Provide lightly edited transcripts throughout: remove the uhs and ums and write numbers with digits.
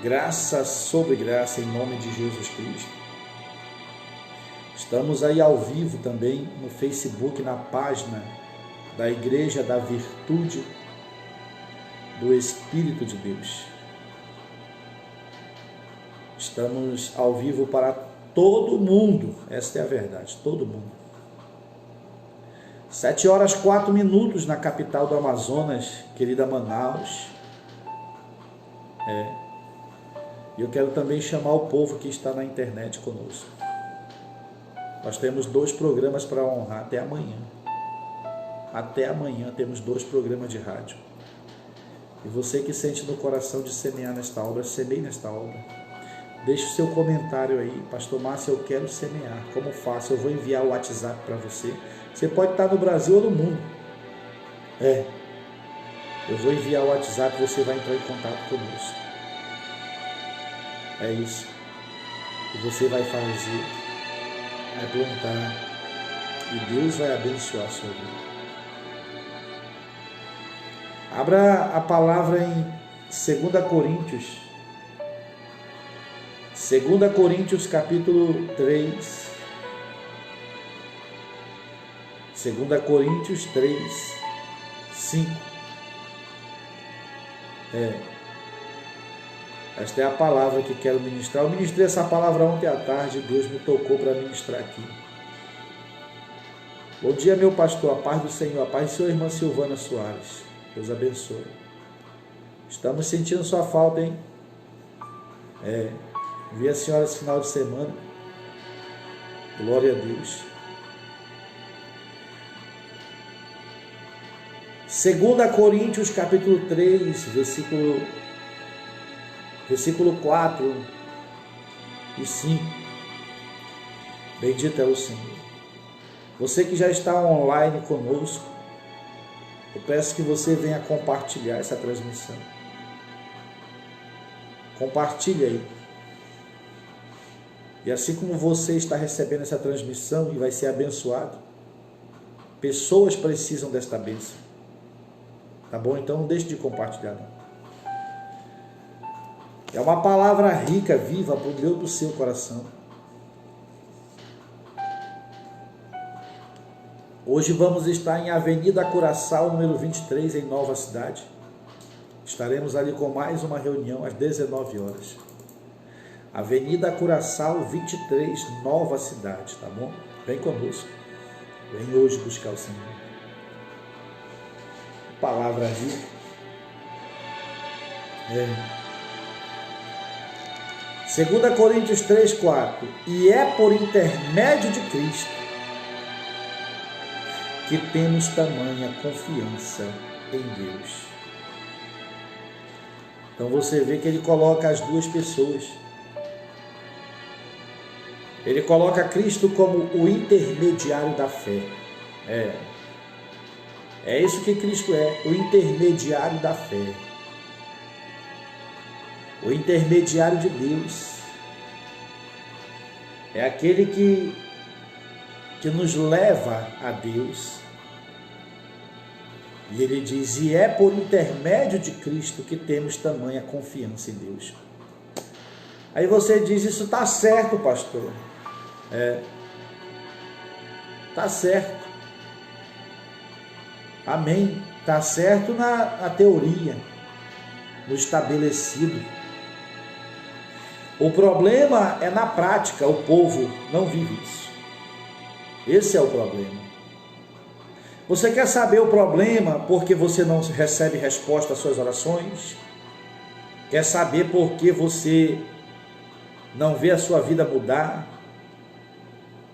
Graça sobre graça em nome de Jesus Cristo. Estamos aí ao vivo também no Facebook, na página da Igreja da Virtude do Espírito de Deus. Estamos ao vivo para todo mundo, esta é a verdade, todo mundo. 7h04 na capital do Amazonas, querida Manaus. E eu quero também chamar o povo que está na internet conosco. Nós temos 2 programas para honrar até amanhã. Até amanhã temos 2 programas de rádio. E você que sente no coração de semear nesta obra, semeie nesta obra. Deixe o seu comentário aí. Pastor Márcio, eu quero semear. Como faço? Eu vou enviar o WhatsApp para você. Você pode estar no Brasil ou no mundo. Eu vou enviar o WhatsApp e você vai entrar em contato conosco. É isso. E você vai fazer, vai plantar, e Deus vai abençoar a sua vida. Abra a palavra em 2 Coríntios. 2 Coríntios capítulo 3. 2 Coríntios 3, 5. Esta é a palavra que quero ministrar. Eu ministrei essa palavra ontem à tarde, Deus me tocou para ministrar aqui. Bom dia, meu pastor, a paz do Senhor, a paz de sua irmã Silvana Soares. Deus abençoe. Estamos sentindo sua falta, hein? Vi a senhora esse final de semana. Glória a Deus. 2 Coríntios capítulo 3, versículo 4 e 5. Bendito é o Senhor. Você que já está online conosco, eu peço que você venha compartilhar essa transmissão. Compartilhe aí. E assim como você está recebendo essa transmissão e vai ser abençoado, pessoas precisam desta bênção. Tá bom? Então não deixe de compartilhar, não. É uma palavra rica, viva, para o meu do seu coração. Hoje vamos estar em Avenida Curaçao, número 23, em Nova Cidade. Estaremos ali com mais uma reunião às 19 horas. Avenida Curaçao, 23, Nova Cidade, tá bom? Vem conosco. Vem hoje buscar o Senhor. Palavra rica. 2 Coríntios 3, 4. E é por intermédio de Cristo que temos tamanha confiança em Deus. Então você vê que ele coloca as duas pessoas. Ele coloca Cristo como o intermediário da fé. É isso que Cristo é, o intermediário da fé. O intermediário de Deus. É aquele que nos leva a Deus. E ele diz, e é por intermédio de Cristo que temos tamanha confiança em Deus. Aí você diz, isso está certo, pastor. Está certo. Amém. Está certo na teoria, no estabelecido. O problema é na prática, o povo não vive isso. Esse é o problema. Você quer saber o problema porque você não recebe resposta às suas orações? Quer saber por que você não vê a sua vida mudar?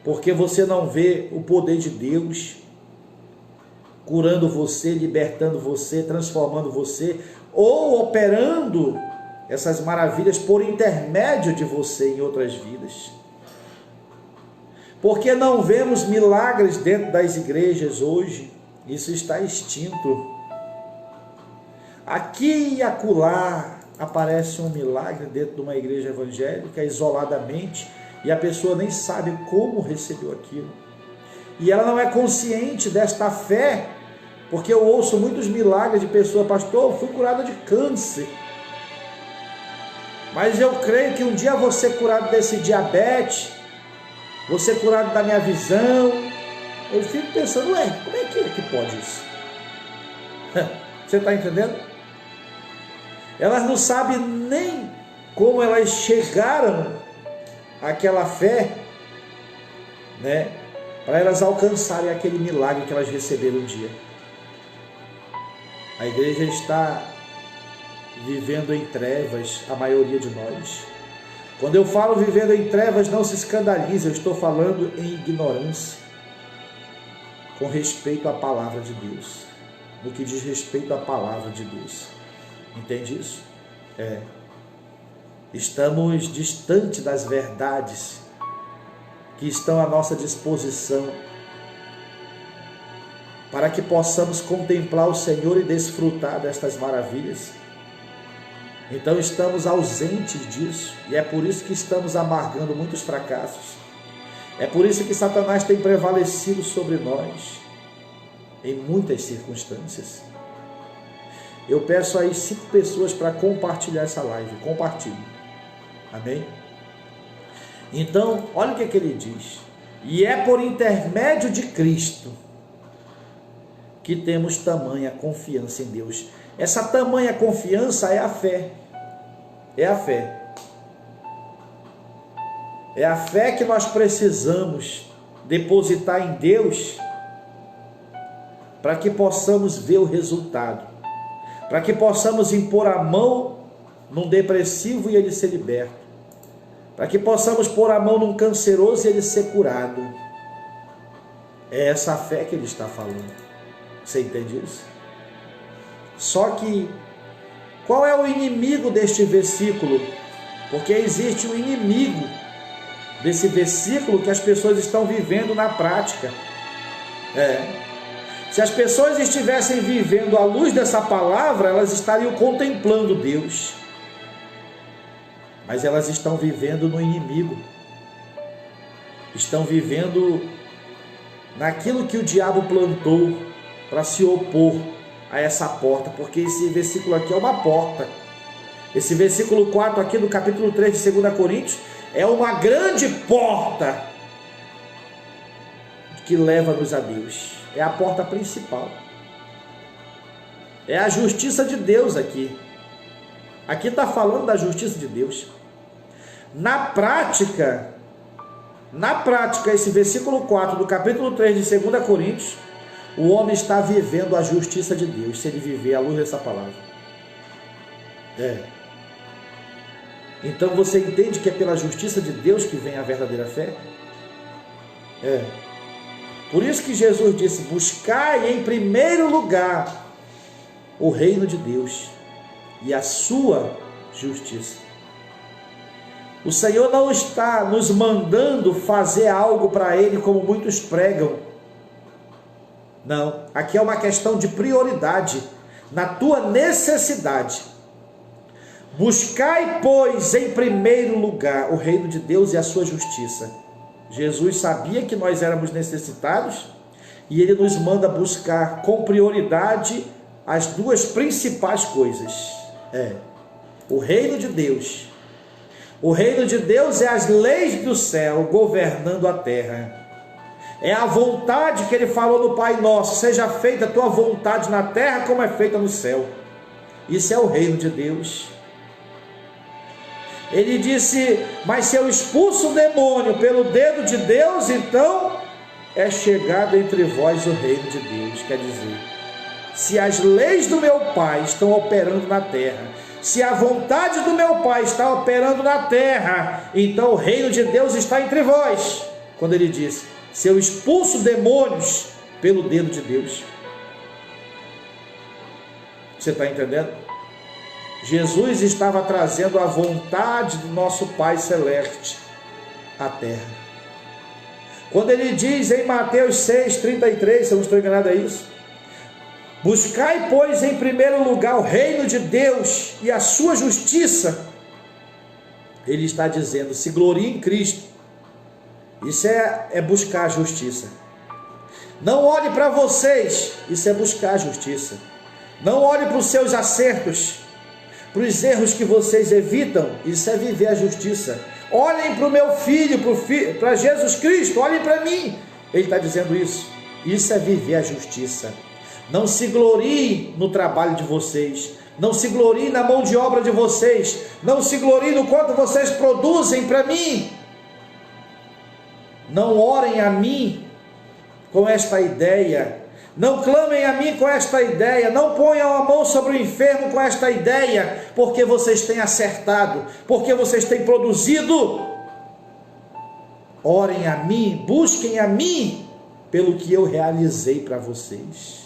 Porque você não vê o poder de Deus curando você, libertando você, transformando você, ou operando essas maravilhas por intermédio de você em outras vidas? Porque não vemos milagres dentro das igrejas hoje? Isso está extinto. Aqui e acolá aparece um milagre dentro de uma igreja evangélica, isoladamente, e a pessoa nem sabe como recebeu aquilo. E ela não é consciente desta fé, porque eu ouço muitos milagres de pessoas, pastor, eu fui curada de câncer. mas eu creio que um dia vou ser curado desse diabetes, vou ser curado da minha visão. Eu fico pensando, como é que pode isso? Você está entendendo? Elas não sabem nem como elas chegaram àquela fé, né, para elas alcançarem aquele milagre que elas receberam um dia. A igreja está vivendo em trevas, a maioria de nós. Quando eu falo vivendo em trevas, não se escandalize, eu estou falando em ignorância, com respeito à palavra de Deus, no que diz respeito à palavra de Deus. Entende isso? Estamos distante das verdades que estão à nossa disposição, para que possamos contemplar o Senhor e desfrutar destas maravilhas. Então estamos ausentes disso, e é por isso que estamos amargando muitos fracassos. É por isso que Satanás tem prevalecido sobre nós em muitas circunstâncias. Eu peço aí 5 pessoas para compartilhar essa live. Compartilhe. Amém? Então, olha o que ele diz. E é por intermédio de Cristo que temos tamanha confiança em Deus. Essa tamanha confiança é a fé. É a fé. É a fé que nós precisamos depositar em Deus para que possamos ver o resultado. Para que possamos impor a mão num depressivo e ele ser liberto. Para que possamos pôr a mão num canceroso e ele ser curado. É essa fé que ele está falando. Você entende isso? Só que, qual é o inimigo deste versículo? Porque existe um inimigo desse versículo que as pessoas estão vivendo na prática. Se as pessoas estivessem vivendo à luz dessa palavra, elas estariam contemplando Deus. Mas elas estão vivendo no inimigo. Estão vivendo naquilo que o diabo plantou para se opor a essa porta. Porque esse versículo aqui é uma porta. Esse versículo 4 aqui do capítulo 3 de 2 Coríntios é uma grande porta que leva-nos a Deus. É a porta principal. É a justiça de Deus aqui. Aqui está falando da justiça de Deus. Na prática, esse versículo 4 do capítulo 3 de 2 Coríntios, o homem está vivendo a justiça de Deus, se ele viver à luz dessa palavra. Então você entende que é pela justiça de Deus que vem a verdadeira fé? Por isso que Jesus disse: buscai em primeiro lugar o reino de Deus e a sua justiça. O Senhor não está nos mandando fazer algo para Ele como muitos pregam. Não, aqui é uma questão de prioridade, na tua necessidade. Buscai, pois, em primeiro lugar o reino de Deus e a sua justiça. Jesus sabia que nós éramos necessitados e Ele nos manda buscar com prioridade as 2 principais coisas. O reino de Deus. O reino de Deus é as leis do céu governando a terra. É a vontade que Ele falou no Pai Nosso: seja feita a tua vontade na terra como é feita no céu. Isso é o reino de Deus. Ele disse: mas se eu expulso o demônio pelo dedo de Deus, então é chegado entre vós o reino de Deus. Quer dizer, se as leis do meu Pai estão operando na terra, se a vontade do meu Pai está operando na terra, então o reino de Deus está entre vós. Quando ele disse: se eu expulso demônios pelo dedo de Deus. Você está entendendo? Jesus estava trazendo a vontade do nosso Pai Celeste à terra. Quando ele diz em Mateus 6,33, se eu não estou enganado, é isso: buscai, pois, em primeiro lugar o reino de Deus e a sua justiça. Ele está dizendo: se glorie em Cristo. Isso é buscar a justiça. Não olhe para vocês, isso é buscar a justiça. Não olhe para os seus acertos. para os erros que vocês evitam, isso é viver a justiça. Olhem para o meu filho, para Jesus Cristo, olhem para mim. Ele está dizendo isso. Isso é viver a justiça. Não se gloriem no trabalho de vocês. Não se gloriem na mão de obra de vocês. Não se gloriem no quanto vocês produzem para mim. Não orem a mim com esta ideia. Não clamem a mim com esta ideia. Não ponham a mão sobre o enfermo com esta ideia. Porque vocês têm acertado. Porque vocês têm produzido. Orem a mim. Busquem a mim pelo que eu realizei para vocês.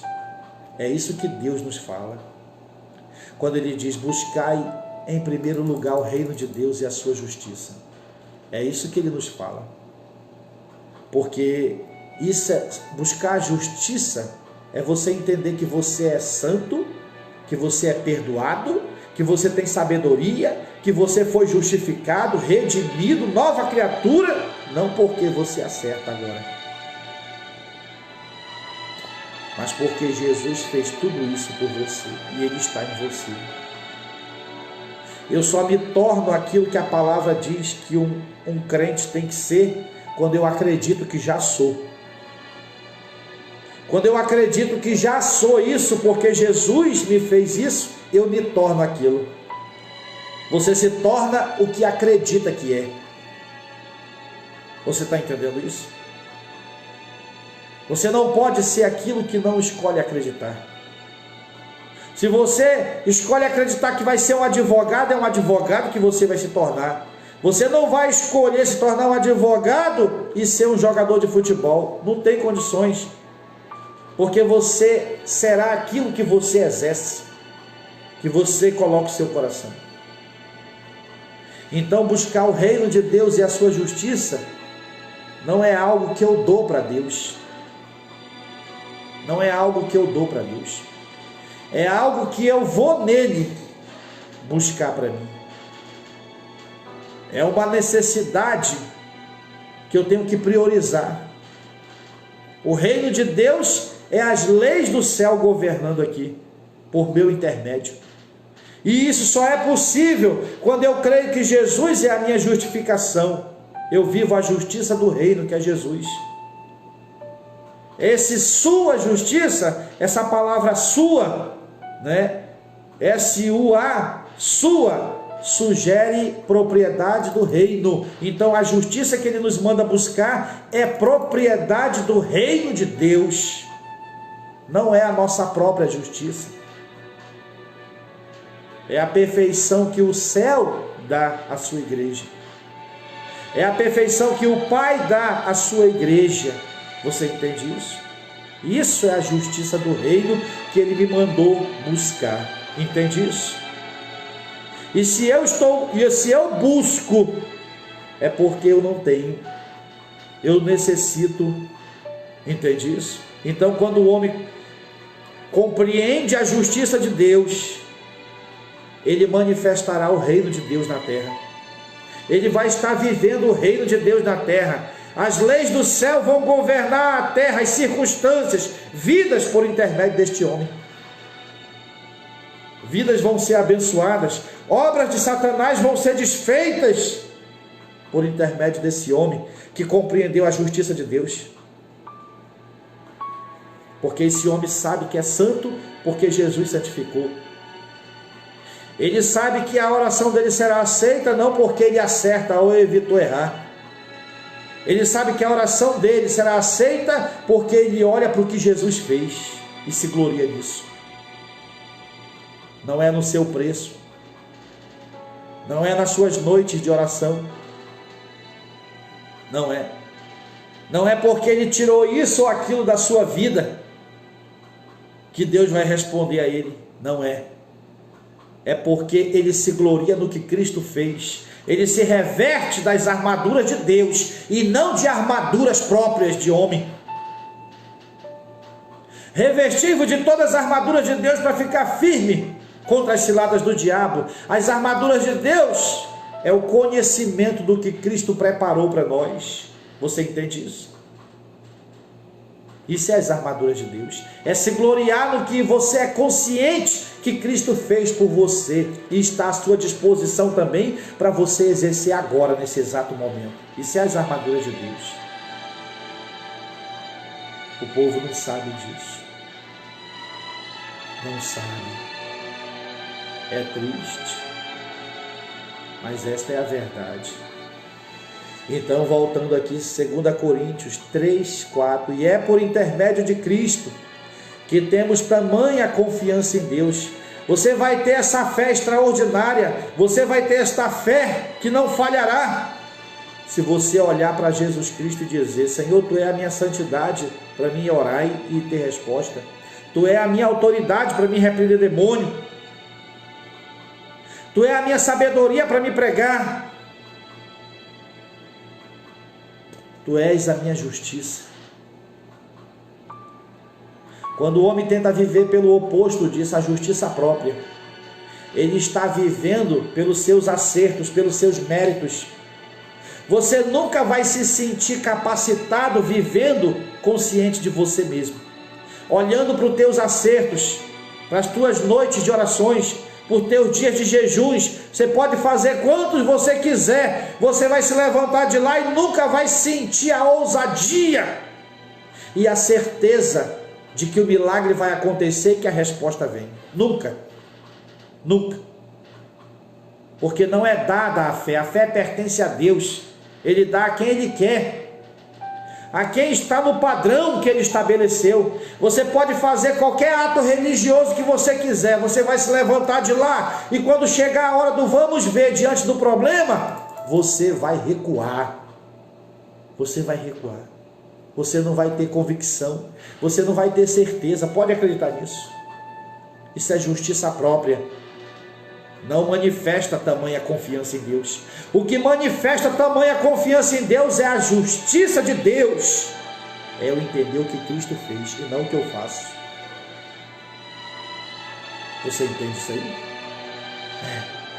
É isso que Deus nos fala. Quando Ele diz, buscai em primeiro lugar o reino de Deus e a sua justiça. É isso que Ele nos fala. Porque isso é, buscar a justiça é você entender que você é santo, que você é perdoado, que você tem sabedoria, que você foi justificado, redimido, nova criatura, não porque você acerta agora, mas porque Jesus fez tudo isso por você e Ele está em você. Eu só me torno aquilo que a palavra diz que um crente tem que ser quando eu acredito que já sou. Quando eu acredito que já sou isso, porque Jesus me fez isso, eu me torno aquilo. Você se torna o que acredita que é. Você está entendendo isso? Você não pode ser aquilo que não escolhe acreditar. Se você escolhe acreditar que vai ser um advogado, é um advogado que você vai se tornar. Você não vai escolher se tornar um advogado e ser um jogador de futebol. Não tem condições. Porque você será aquilo que você exerce, que você coloca o seu coração. Então, buscar o reino de Deus e a sua justiça não é algo que eu dou para Deus. Não é algo que eu dou para Deus. É algo que eu vou nele buscar para mim. É uma necessidade que eu tenho que priorizar. O reino de Deus é as leis do céu governando aqui, por meu intermédio. E isso só é possível quando eu creio que Jesus é a minha justificação. Eu vivo a justiça do reino, que é Jesus. Esse sua justiça, essa palavra sua, né? S-U-A, sua, sugere propriedade do reino. Então a justiça que Ele nos manda buscar é propriedade do reino de Deus. Não é a nossa própria justiça. É a perfeição que o céu dá à sua igreja. É a perfeição que o Pai dá à sua igreja. Você entende isso? Isso é a justiça do reino que Ele me mandou buscar. Entende isso? E se eu busco, é porque eu não tenho. Eu necessito. Entende isso? Então, quando o homem compreende a justiça de Deus, ele manifestará o reino de Deus na terra. Ele vai estar vivendo o reino de Deus na terra. As leis do céu vão governar a terra, as circunstâncias, vidas por intermédio deste homem. Vidas vão ser abençoadas, obras de Satanás vão ser desfeitas por intermédio desse homem que compreendeu a justiça de Deus. Porque esse homem sabe que é santo, porque Jesus santificou. Ele sabe que a oração dele será aceita, não porque ele acerta ou evitou errar. Ele sabe que a oração dele será aceita porque ele olha para o que Jesus fez e se gloria nisso. Não é no seu preço, não é nas suas noites de oração, não é. Não é porque ele tirou isso ou aquilo da sua vida que Deus vai responder a ele, não é. É porque ele se gloria no que Cristo fez. Ele se reverte das armaduras de Deus e não de armaduras próprias de homem. Revestir-vos de todas as armaduras de Deus para ficar firme contra as ciladas do diabo. As armaduras de Deus é o conhecimento do que Cristo preparou para nós. Você entende isso? Isso é as armaduras de Deus. É se gloriar no que você é consciente que Cristo fez por você e está à sua disposição também para você exercer agora, nesse exato momento. Isso é as armaduras de Deus. O povo não sabe disso. Não sabe. É triste. Mas esta é a verdade. Então, voltando aqui, 2 Coríntios 3, 4. E é por intermédio de Cristo que temos tamanha confiança em Deus. Você vai ter essa fé extraordinária. Você vai ter esta fé que não falhará. Se você olhar para Jesus Cristo e dizer: Senhor, Tu é a minha santidade para mim orar e ter resposta. Tu é a minha autoridade para me repreender demônio. Tu é a minha sabedoria para me pregar. Tu és a minha justiça. Quando o homem tenta viver pelo oposto disso, a justiça própria, ele está vivendo pelos seus acertos, pelos seus méritos. Você nunca vai se sentir capacitado vivendo consciente de você mesmo, olhando para os teus acertos, para as tuas noites de orações, por teus dias de jejuns. Você pode fazer quantos você quiser, você vai se levantar de lá e nunca vai sentir a ousadia e a certeza de que o milagre vai acontecer e que a resposta vem. Nunca. Nunca. Porque não é dada a fé pertence a Deus. Ele dá a quem Ele quer, a quem está no padrão que Ele estabeleceu. Você pode fazer qualquer ato religioso que você quiser, você vai se levantar de lá, e quando chegar a hora do vamos ver diante do problema, você vai recuar. Você vai recuar. Você não vai ter convicção, você não vai ter certeza. Pode acreditar nisso. Isso é justiça própria. Não manifesta tamanha confiança em Deus. O que manifesta tamanha confiança em Deus é a justiça de Deus. É eu entender o que Cristo fez e não o que eu faço. Você entende isso aí?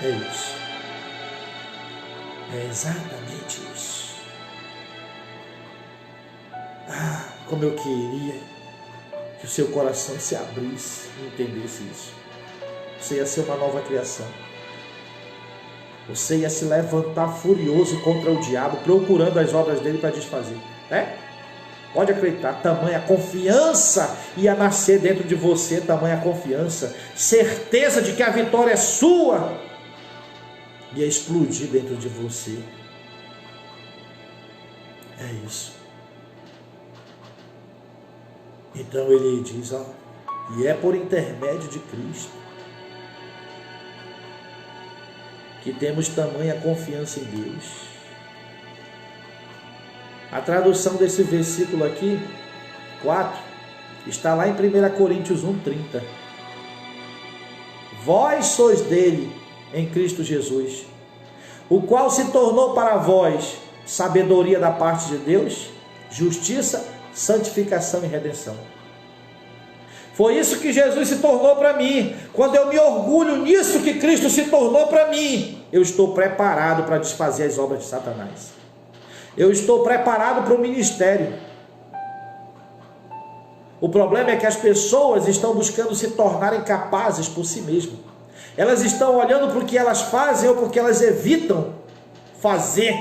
É isso. É exatamente isso. Ah, como eu queria que o seu coração se abrisse e entendesse isso. Você ia ser uma nova criação. Você ia se levantar furioso contra o diabo, procurando as obras dele para desfazer. Pode acreditar, tamanha confiança ia nascer dentro de você, tamanha confiança, certeza de que a vitória é sua, ia explodir dentro de você. É isso. Então ele diz, e é por intermédio de Cristo que temos tamanha confiança em Deus. A tradução desse versículo aqui, 4, está lá em 1 Coríntios 1:30. Vós sois dele em Cristo Jesus, o qual se tornou para vós sabedoria da parte de Deus, justiça, santificação e redenção. Foi isso que Jesus se tornou para mim. Quando eu me orgulho nisso que Cristo se tornou para mim, eu estou preparado para desfazer as obras de Satanás. Eu estou preparado para o ministério. O problema é que as pessoas estão buscando se tornarem capazes por si mesmas. Elas estão olhando para o que elas fazem ou porque elas evitam fazer.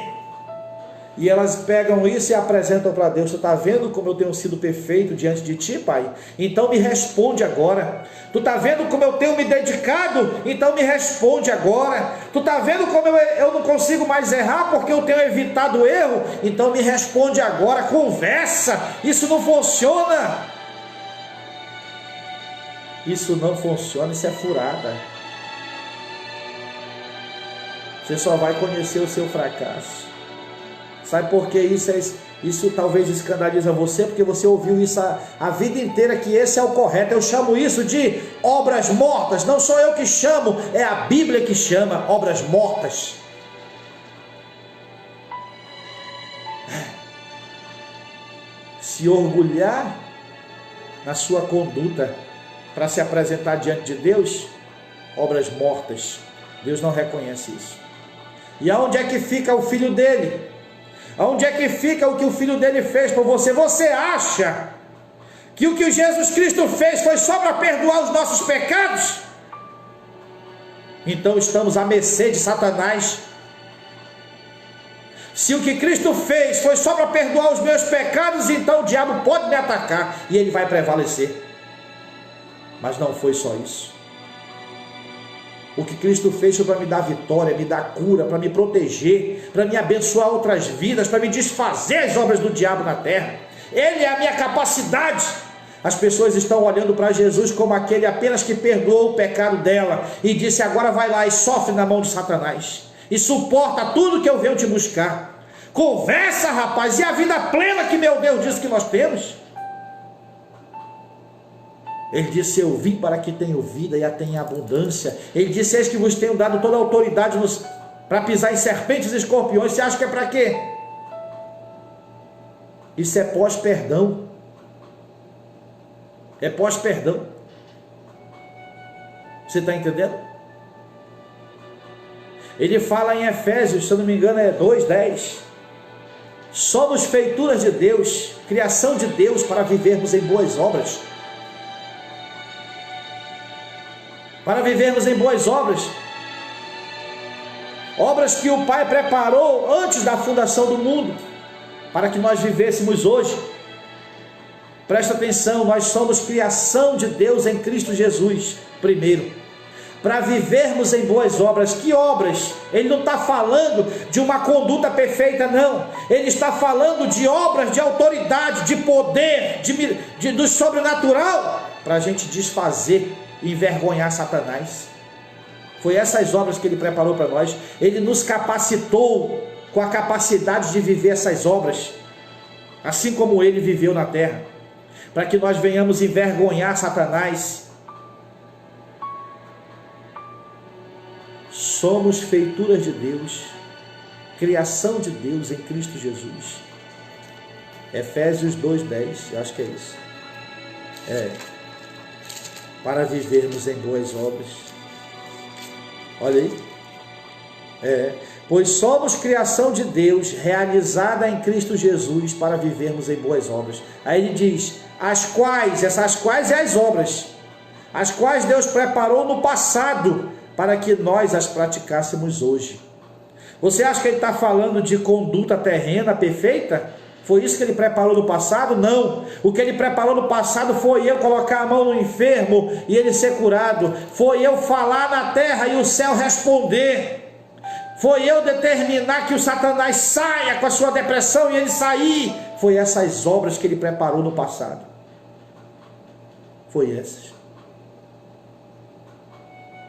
E elas pegam isso e apresentam para Deus. Tu está vendo como eu tenho sido perfeito diante de ti, Pai? Então me responde agora. Tu está vendo como eu tenho me dedicado? Então me responde agora. Tu está vendo como eu não consigo mais errar porque eu tenho evitado o erro? Então me responde agora. Conversa. Isso não funciona. Isso não funciona. Isso é furada. Você só vai conhecer o seu fracasso. Sabe por que isso talvez escandaliza você? Porque você ouviu isso a vida inteira, que esse é o correto. Eu chamo isso de obras mortas. Não sou eu que chamo, é a Bíblia que chama obras mortas. Se orgulhar na sua conduta para se apresentar diante de Deus, obras mortas. Deus não reconhece isso. E aonde é que fica o filho dele? Onde é que fica o que o filho dele fez por você? Você acha que o que Jesus Cristo fez foi só para perdoar os nossos pecados, então estamos à mercê de Satanás. Se o que Cristo fez foi só para perdoar os meus pecados, então o diabo pode me atacar e ele vai prevalecer. Mas não foi só isso. O que Cristo fez foi para me dar vitória, me dar cura, para me proteger, para me abençoar outras vidas, para me desfazer as obras do diabo na terra. Ele é a minha capacidade. As pessoas estão olhando para Jesus como aquele apenas que perdoou o pecado dela e disse: agora vai lá e sofre na mão de Satanás e suporta tudo que eu venho te buscar. Conversa, rapaz, e a vida plena que meu Deus disse que nós temos? Ele disse: eu vim para que tenham vida e a tenham em abundância. Ele disse: eis que vos tenho dado toda a autoridade para pisar em serpentes e escorpiões. Você acha que é para quê? Isso é pós-perdão. É pós-perdão. Você está entendendo? Ele fala em Efésios, se eu não me engano é 2:10. Somos feituras de Deus, criação de Deus para vivermos em boas obras. Para vivermos em boas obras. Obras que o Pai preparou antes da fundação do mundo, para que nós vivêssemos hoje. Presta atenção, nós somos criação de Deus em Cristo Jesus, primeiro. Para vivermos em boas obras. Que obras? Ele não está falando de uma conduta perfeita, não. Ele está falando de obras de autoridade, de poder, do sobrenatural, para a gente desfazer e envergonhar Satanás. Foi essas obras que ele preparou para nós. Ele nos capacitou com a capacidade de viver essas obras, assim como ele viveu na terra, para que nós venhamos envergonhar Satanás. Somos feituras de Deus, criação de Deus em Cristo Jesus. Efésios 2:10, eu acho que é isso. Para vivermos em boas obras. Olha aí. Pois somos criação de Deus, realizada em Cristo Jesus, para vivermos em boas obras. Aí ele diz: essas quais é as obras, as quais Deus preparou no passado, para que nós as praticássemos hoje. Você acha que ele está falando de conduta terrena perfeita? Foi isso que ele preparou no passado? Não. O que ele preparou no passado foi eu colocar a mão no enfermo e ele ser curado. Foi eu falar na terra e o céu responder. Foi eu determinar que o Satanás saia com a sua depressão e ele sair. Foi essas obras que ele preparou no passado. Foi essas.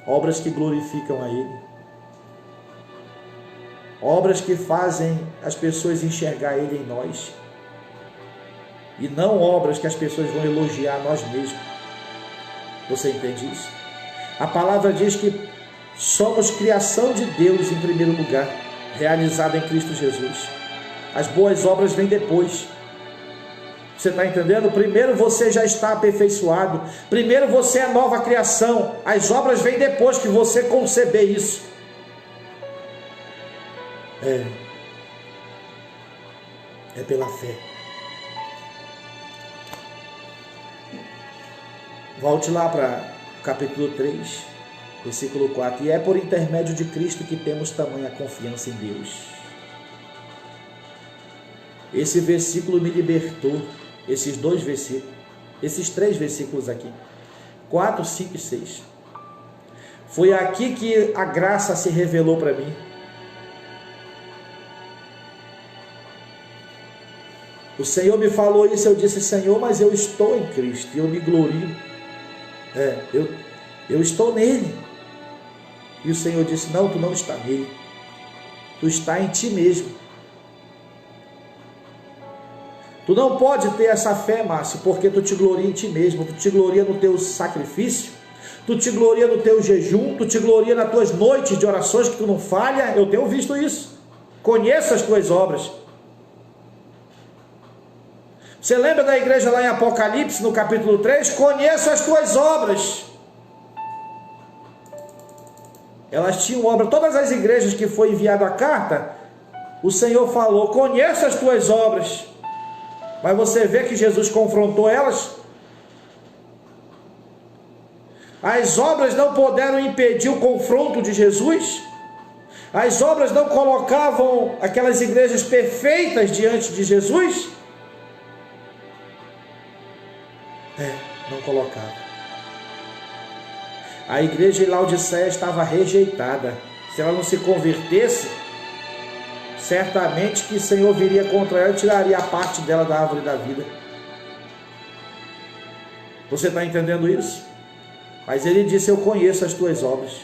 Obras que glorificam a Ele. Obras que fazem as pessoas enxergar Ele em nós. E não obras que as pessoas vão elogiar a nós mesmos. Você entende isso? A palavra diz que somos criação de Deus em primeiro lugar, realizada em Cristo Jesus. As boas obras vêm depois. Você está entendendo? Primeiro você já está aperfeiçoado. Primeiro você é nova criação. As obras vêm depois que você conceber isso. É pela fé. Volte lá para o capítulo 3, versículo 4. E é por intermédio de Cristo que temos tamanha confiança em Deus. Esse versículo me libertou. Esses 2 versículos, esses 3 versículos aqui, 4, 5 e 6. Foi aqui que a graça se revelou para mim. O Senhor me falou isso, eu disse: Senhor, mas eu estou em Cristo, e eu me glorio. Eu estou nele. E o Senhor disse: não, tu não está nele, tu está em ti mesmo. Tu não pode ter essa fé, Márcio, porque tu te gloria em ti mesmo, tu te gloria no teu sacrifício, tu te gloria no teu jejum, tu te gloria nas tuas noites de orações que tu não falha. Eu tenho visto isso. Conheço as tuas obras. Você lembra da igreja lá em Apocalipse, no capítulo 3? Conheço as tuas obras. Elas tinham obra. Todas as igrejas que foi enviada a carta, o Senhor falou: conheço as tuas obras. Mas você vê que Jesus confrontou elas As obras não puderam impedir o confronto de Jesus? As obras não colocavam aquelas igrejas perfeitas diante de Jesus? Não colocava. A igreja em Laodiceia estava rejeitada. Se ela não se convertesse, certamente que o Senhor viria contra ela e tiraria a parte dela da árvore da vida. Você está entendendo isso? Mas ele disse: eu conheço as tuas obras.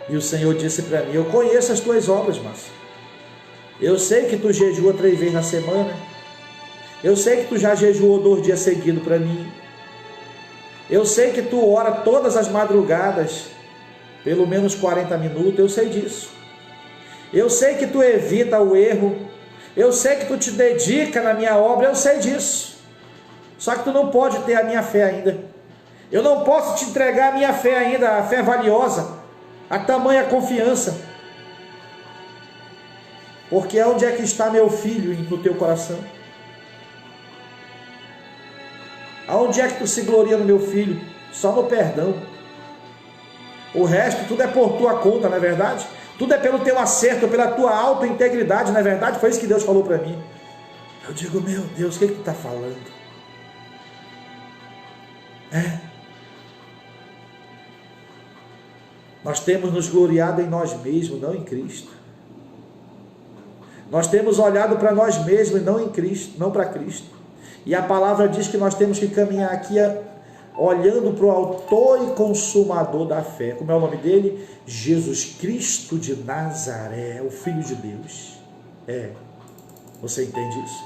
E o Senhor disse para mim: eu conheço as tuas obras, Márcio. Eu sei que tu jejua 3 vezes na semana. Eu sei que tu já jejuou 2 dias seguidos para mim. Eu sei que tu ora todas as madrugadas, pelo menos 40 minutos, eu sei disso. Eu sei que tu evita o erro. Eu sei que tu te dedica na minha obra, eu sei disso. Só que tu não pode ter a minha fé ainda. Eu não posso te entregar a minha fé ainda, a fé valiosa, a tamanha confiança. Porque onde é que está meu filho no teu coração? Aonde é que tu se gloria no meu filho? Só no perdão. O resto tudo é por tua conta, não é verdade? Tudo é pelo teu acerto, pela tua auto-integridade, não é verdade? Foi isso que Deus falou para mim. Eu digo: meu Deus, o que tu está falando? Nós temos nos gloriado em nós mesmos, não em Cristo. Nós temos olhado para nós mesmos e não em Cristo, não para Cristo. E a palavra diz que nós temos que caminhar aqui olhando para o autor e consumador da fé. Como é o nome dele? Jesus Cristo de Nazaré, o Filho de Deus. Você entende isso?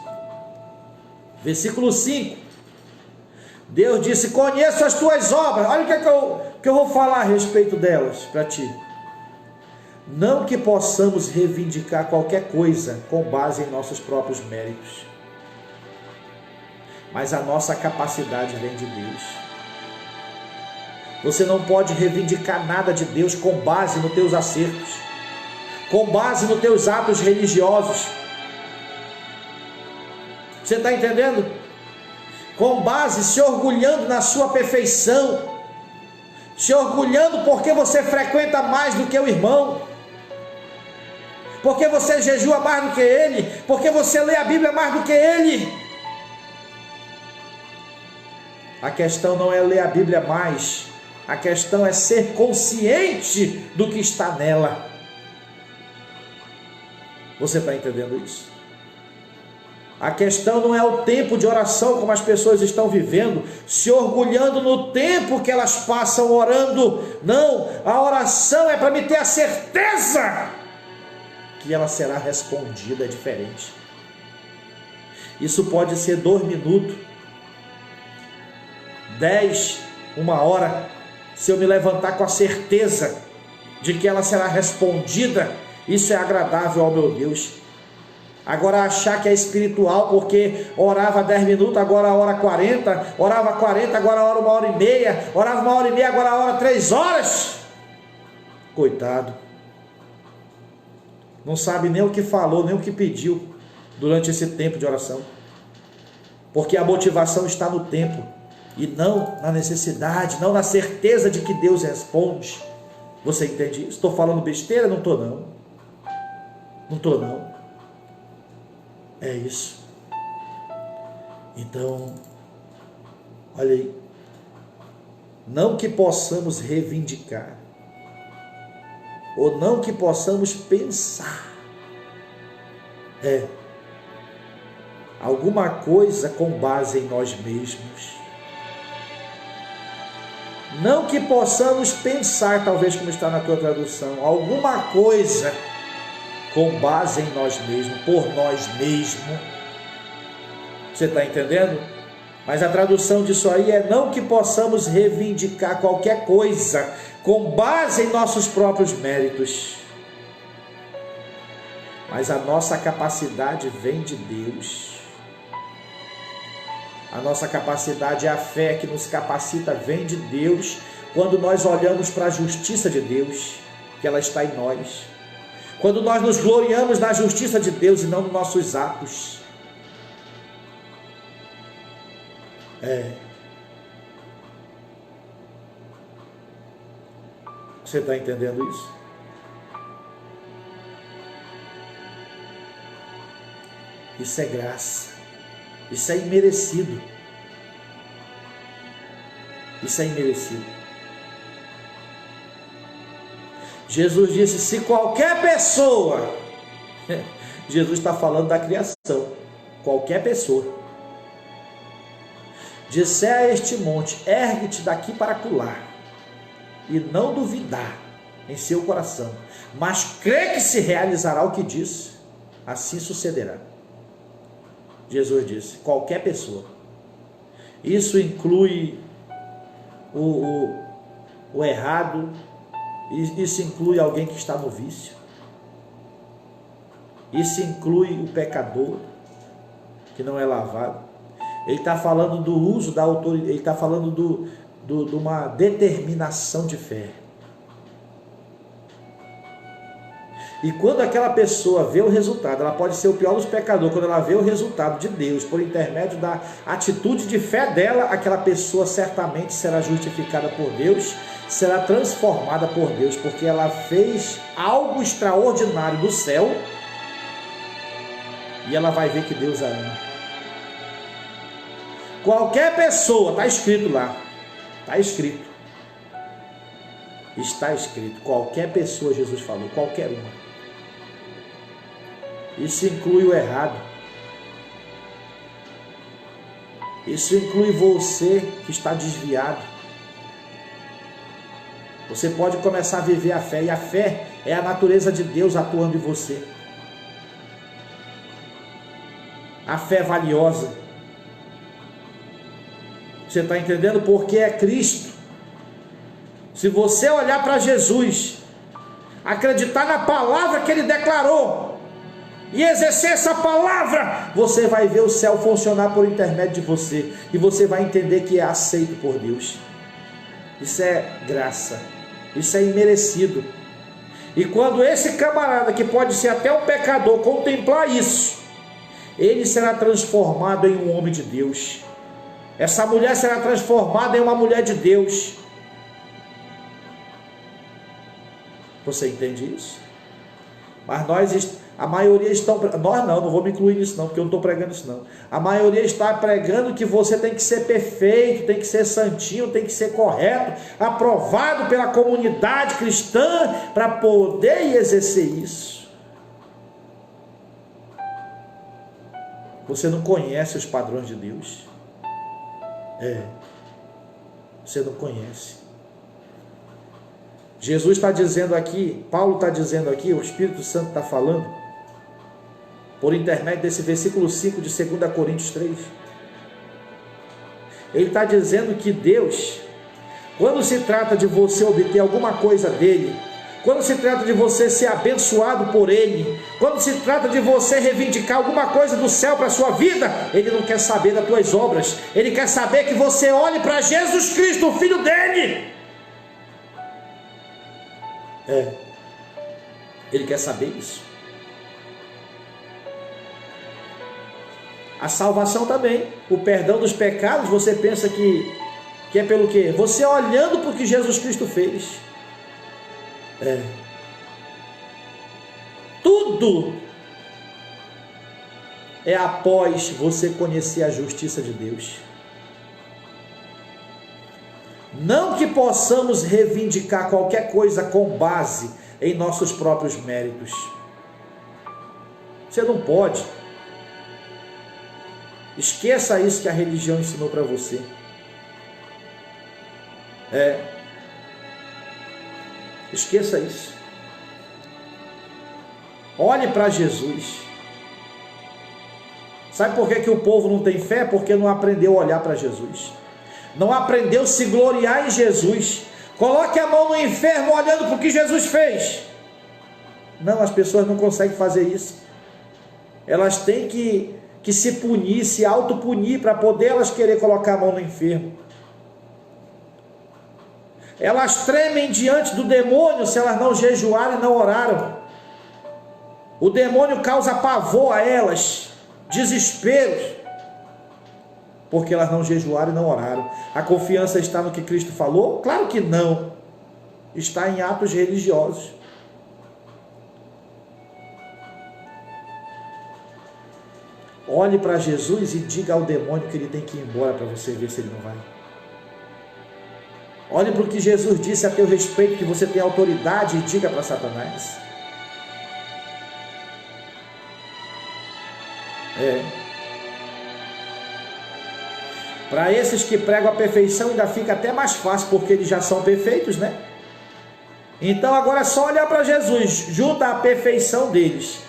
Versículo 5. Deus disse: conheço as tuas obras. Olha o que eu vou falar a respeito delas para ti. Não que possamos reivindicar qualquer coisa com base em nossos próprios méritos, mas a nossa capacidade vem de Deus. Você não pode reivindicar nada de Deus com base nos teus acertos, com base nos teus atos religiosos. Você está entendendo? Com base, se orgulhando na sua perfeição, se orgulhando porque você frequenta mais do que o irmão, porque você jejua mais do que ele, porque você lê a Bíblia mais do que ele. A questão não é ler a Bíblia mais, a questão é ser consciente do que está nela. Você está entendendo isso? A questão não é o tempo de oração como as pessoas estão vivendo, se orgulhando no tempo que elas passam orando. Não, a oração é para me ter a certeza que ela será respondida, é diferente. Isso pode ser 2 minutos, 10, 1 hora, se eu me levantar com a certeza de que ela será respondida, isso é agradável ao meu Deus. Agora achar que é espiritual porque orava 10 minutos, agora ora 40, orava 40, agora ora 1h30, orava 1h30, agora ora 3 horas. Coitado. Não sabe nem o que falou, nem o que pediu durante esse tempo de oração. Porque a motivação está no tempo e não na necessidade, não na certeza de que Deus responde. Você entende isso? Estou falando besteira? Não estou não. Não estou não. É isso. Então, olha aí. Não que possamos reivindicar, ou não que possamos pensar alguma coisa com base em nós mesmos. Não que possamos pensar, talvez como está na tua tradução, alguma coisa com base em nós mesmos, por nós mesmos. Você está entendendo? Mas a tradução disso aí é não que possamos reivindicar qualquer coisa com base em nossos próprios méritos, mas a nossa capacidade vem de Deus. A nossa capacidade, a fé que nos capacita, vem de Deus, quando nós olhamos para a justiça de Deus, que ela está em nós. Quando nós nos gloriamos na justiça de Deus e não nos nossos atos. Você está entendendo isso? Isso é graça. Isso é imerecido. Isso é imerecido. Jesus disse: se qualquer pessoa, Jesus está falando da criação, qualquer pessoa, disser a este monte: ergue-te daqui para acolá, e não duvidar em seu coração, mas crê que se realizará o que disse, assim sucederá. Jesus disse: qualquer pessoa. Isso inclui o errado, isso inclui alguém que está no vício, isso inclui o pecador que não é lavado. Ele está falando do uso da autoridade, ele está falando de uma determinação de fé. E quando aquela pessoa vê o resultado, ela pode ser o pior dos pecadores, quando ela vê o resultado de Deus, por intermédio da atitude de fé dela, aquela pessoa certamente será justificada por Deus, será transformada por Deus, porque ela fez algo extraordinário do céu, e ela vai ver que Deus a ama. Qualquer pessoa, está escrito lá, está escrito, qualquer pessoa, Jesus falou, qualquer uma. Isso inclui o errado. Isso inclui você que está desviado. Você pode começar a viver a fé, e a fé é a natureza de Deus atuando em você. A fé valiosa. Você está entendendo? Porque é Cristo. Se você olhar para Jesus, acreditar na palavra que Ele declarou, e exercer essa palavra, você vai ver o céu funcionar por intermédio de você, e você vai entender que é aceito por Deus. Isso é graça, isso é imerecido. E quando esse camarada, que pode ser até um pecador, contemplar isso, ele será transformado em um homem de Deus. Essa mulher será transformada em uma mulher de Deus. Você entende isso? Mas a maioria estão, nós não vou me incluir nisso não, porque eu não estou pregando isso não. A maioria está pregando que você tem que ser perfeito, tem que ser santinho, tem que ser correto, aprovado pela comunidade cristã, para poder exercer isso. Você não conhece os padrões de Deus. Você não conhece. Jesus está dizendo aqui, Paulo está dizendo aqui, o Espírito Santo está falando, por intermédio desse versículo 5 de 2 Coríntios 3. Ele está dizendo que Deus, quando se trata de você obter alguma coisa dele, quando se trata de você ser abençoado por ele, quando se trata de você reivindicar alguma coisa do céu para a sua vida, ele não quer saber das tuas obras, ele quer saber que você olhe para Jesus Cristo, o Filho dele. Ele quer saber isso. A salvação também, o perdão dos pecados, você pensa que é pelo quê? Você olhando para o que Jesus Cristo fez. Tudo é após você conhecer a justiça de Deus. Não que possamos reivindicar qualquer coisa com base em nossos próprios méritos. Você não pode. Esqueça isso que a religião ensinou para você. Esqueça isso. Olhe para Jesus. Sabe por que o povo não tem fé? Porque não aprendeu a olhar para Jesus. Não aprendeu a se gloriar em Jesus. Coloque a mão no enfermo olhando para o que Jesus fez. Não, as pessoas não conseguem fazer isso. Elas têm que se punir, se autopunir, para poder elas querer colocar a mão no enfermo. Elas tremem diante do demônio se elas não jejuaram e não oraram. O demônio causa pavor a elas, desespero, porque elas não jejuaram e não oraram. A confiança está no que Cristo falou? Claro que não. está em atos religiosos. Olhe para Jesus e diga ao demônio que ele tem que ir embora para você ver se ele não vai. Olhe para o que Jesus disse a teu respeito, que você tem autoridade, e diga para Satanás. Para esses que pregam a perfeição ainda fica até mais fácil, porque eles já são perfeitos, né? Então agora é só olhar para Jesus, junta a perfeição deles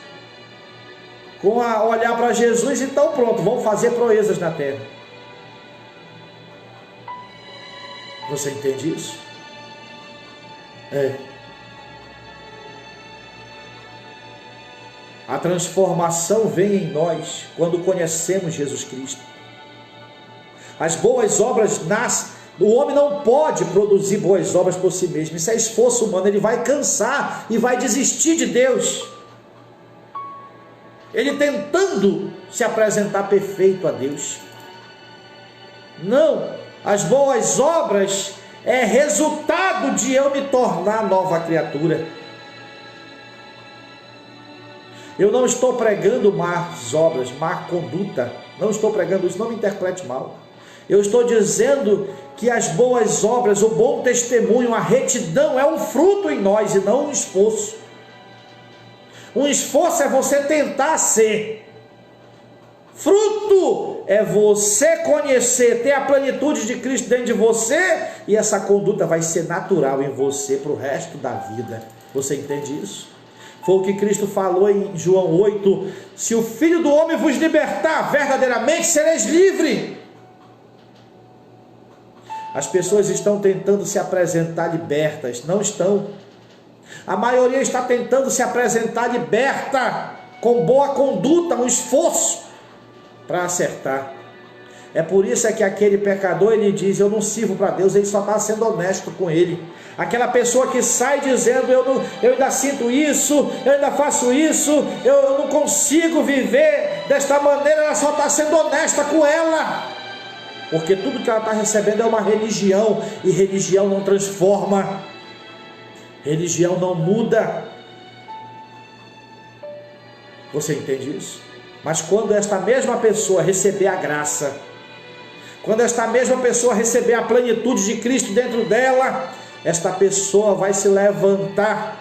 com a olhar para Jesus, então pronto, vão fazer proezas na terra. Você entende isso? A transformação vem em nós quando conhecemos Jesus Cristo. As boas obras nascem. O homem não pode produzir boas obras por si mesmo. Isso é esforço humano. Ele vai cansar e vai desistir de Deus. Ele tentando se apresentar perfeito a Deus. Não. As boas obras é resultado de eu me tornar nova criatura. Eu não estou pregando más obras, má conduta. Não estou pregando isso, não me interprete mal. Eu estou dizendo que as boas obras, o bom testemunho, a retidão é um fruto em nós e não um esforço. Um esforço é você tentar ser. Fruto é você conhecer, ter a plenitude de Cristo dentro de você, e essa conduta vai ser natural em você para o resto da vida. Você entende isso? Foi o que Cristo falou em João 8: se o Filho do Homem vos libertar, verdadeiramente sereis livres. As pessoas estão tentando se apresentar libertas, não estão. A maioria está tentando se apresentar liberta, com boa conduta, um esforço para acertar. É por isso que aquele pecador, ele diz: eu não sirvo para Deus, ele só está sendo honesto com ele. Aquela pessoa que sai dizendo: eu ainda sinto isso, eu ainda faço isso, eu não consigo viver desta maneira, ela só está sendo honesta com ela. Porque tudo que ela está recebendo é uma religião, e religião não transforma, religião não muda. Você entende isso? Mas quando esta mesma pessoa receber a graça, quando esta mesma pessoa receber a plenitude de Cristo dentro dela, esta pessoa vai se levantar,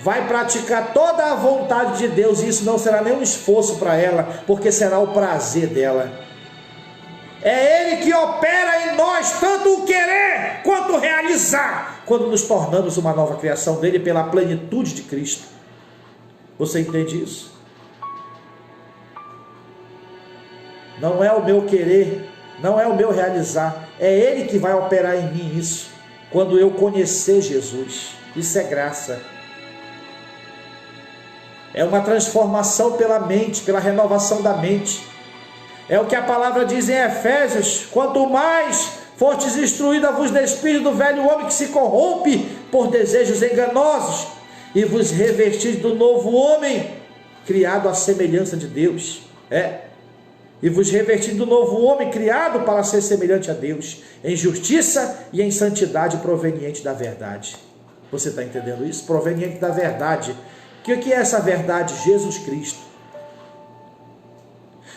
vai praticar toda a vontade de Deus, e isso não será nenhum esforço para ela, porque será o prazer dela. É Ele que opera em nós, tanto o querer quanto o realizar, quando nos tornamos uma nova criação dele pela plenitude de Cristo. Você entende isso? Não é o meu querer, não é o meu realizar, é Ele que vai operar em mim isso, quando eu conhecer Jesus. Isso é graça. É uma transformação pela mente, pela renovação da mente. É o que a palavra diz em Efésios: quanto mais fostes instruídos, vos despide do velho homem que se corrompe por desejos enganosos, e vos revestis do novo homem, criado à semelhança de Deus. E vos revestis do novo homem, criado para ser semelhante a Deus, em justiça e em santidade proveniente da verdade. Você está entendendo isso? Proveniente da verdade. O que é essa verdade? Jesus Cristo.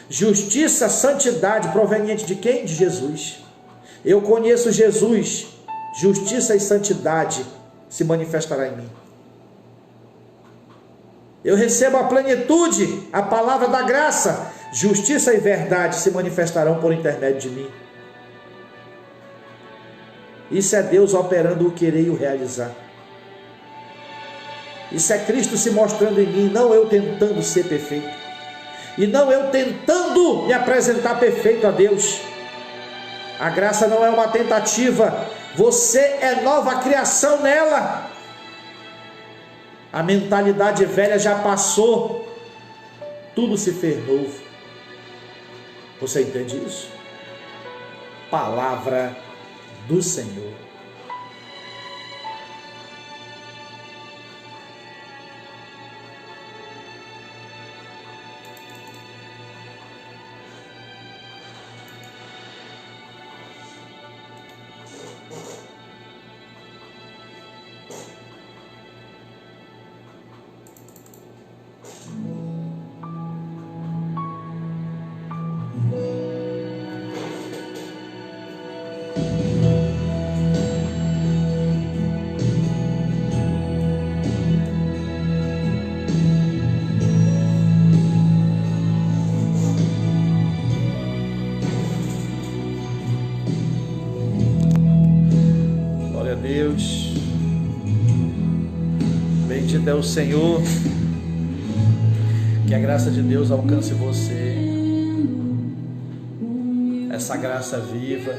Justiça, santidade, proveniente de quem? De Jesus. Eu conheço Jesus, justiça e santidade se manifestará em mim. Eu recebo a plenitude, a palavra da graça, justiça e verdade se manifestarão por intermédio de mim. Isso é Deus operando o querer e o realizar. Isso é Cristo se mostrando em mim, não eu tentando ser perfeito. E não eu tentando me apresentar perfeito a Deus. A graça não é uma tentativa. Você é nova criação nela. A mentalidade velha já passou. Tudo se fez novo. Você entende isso? Palavra do Senhor. Bendito é o Senhor. Que a graça de Deus alcance você. Essa graça viva,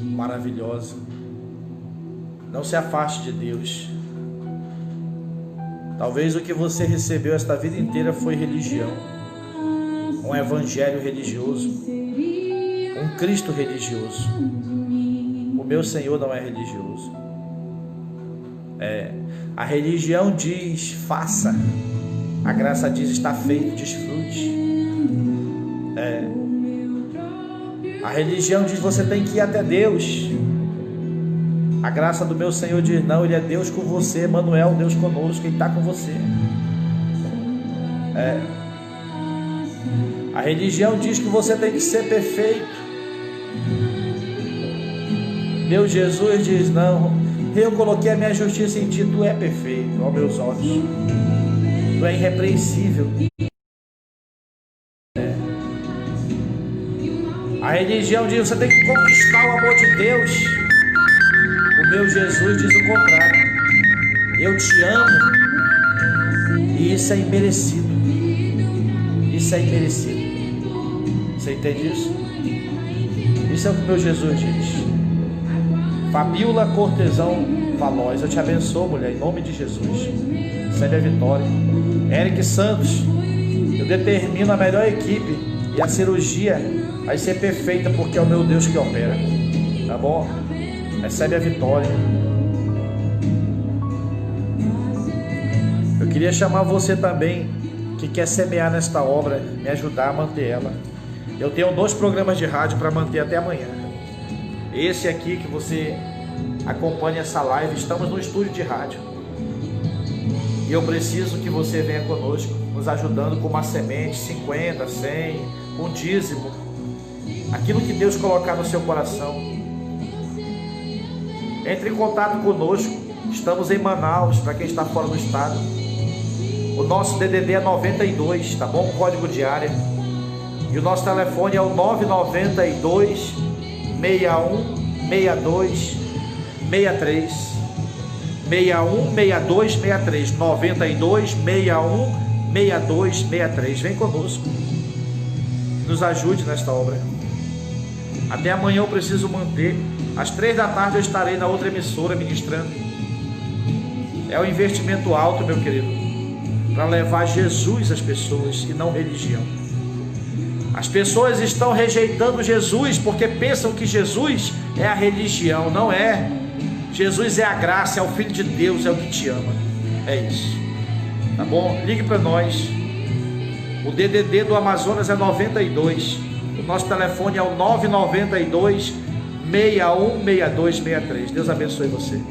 maravilhosa. Não se afaste de Deus. Talvez o que você recebeu esta vida inteira foi religião, um evangelho religioso, um Cristo religioso. O meu Senhor não é religioso. A religião diz faça, a graça diz está feito, desfrute. A religião diz você tem que ir até Deus. A graça do meu Senhor diz não, Ele é Deus com você, Emmanuel, Deus conosco, Ele está com você. A religião diz que você tem que ser perfeito. Meu Jesus diz não, eu coloquei a minha justiça em ti, tu é perfeito aos meus olhos, tu é irrepreensível. A religião diz você tem que conquistar o amor de Deus. O meu Jesus diz o contrário. Eu te amo. E isso é imerecido. Isso é imerecido. Você entende isso? Isso é o que o meu Jesus diz. Fabiola Cortesão Valois, eu te abençoo, mulher, em nome de Jesus. Recebe a vitória. Eric Santos, eu determino a melhor equipe e a cirurgia vai ser perfeita porque é o meu Deus que opera. Tá bom? Recebe a vitória. Eu queria chamar você também que quer semear nesta obra, me ajudar a manter ela. Eu tenho 2 programas de rádio para manter até amanhã. Esse aqui que você acompanha essa live, estamos no estúdio de rádio. E eu preciso que você venha conosco, nos ajudando com uma semente, 50, 100, um dízimo. Aquilo que Deus colocar no seu coração. Entre em contato conosco. Estamos em Manaus, para quem está fora do estado. O nosso DDD é 92, tá bom? Código de área. E o nosso telefone é o 992 61 62 63 61 62 63 92 61 62 63. Vem conosco, nos ajude nesta obra. Até amanhã eu preciso manter. Às 3 da tarde eu estarei na outra emissora ministrando. É um investimento alto, meu querido, para levar Jesus às pessoas e não religião. As pessoas estão rejeitando Jesus porque pensam que Jesus é a religião. Não é. Jesus é a graça, é o Filho de Deus, é o que te ama. É isso. Tá bom? Ligue para nós. O DDD do Amazonas é 92. O nosso telefone é o 992 61 62 63. Deus abençoe você.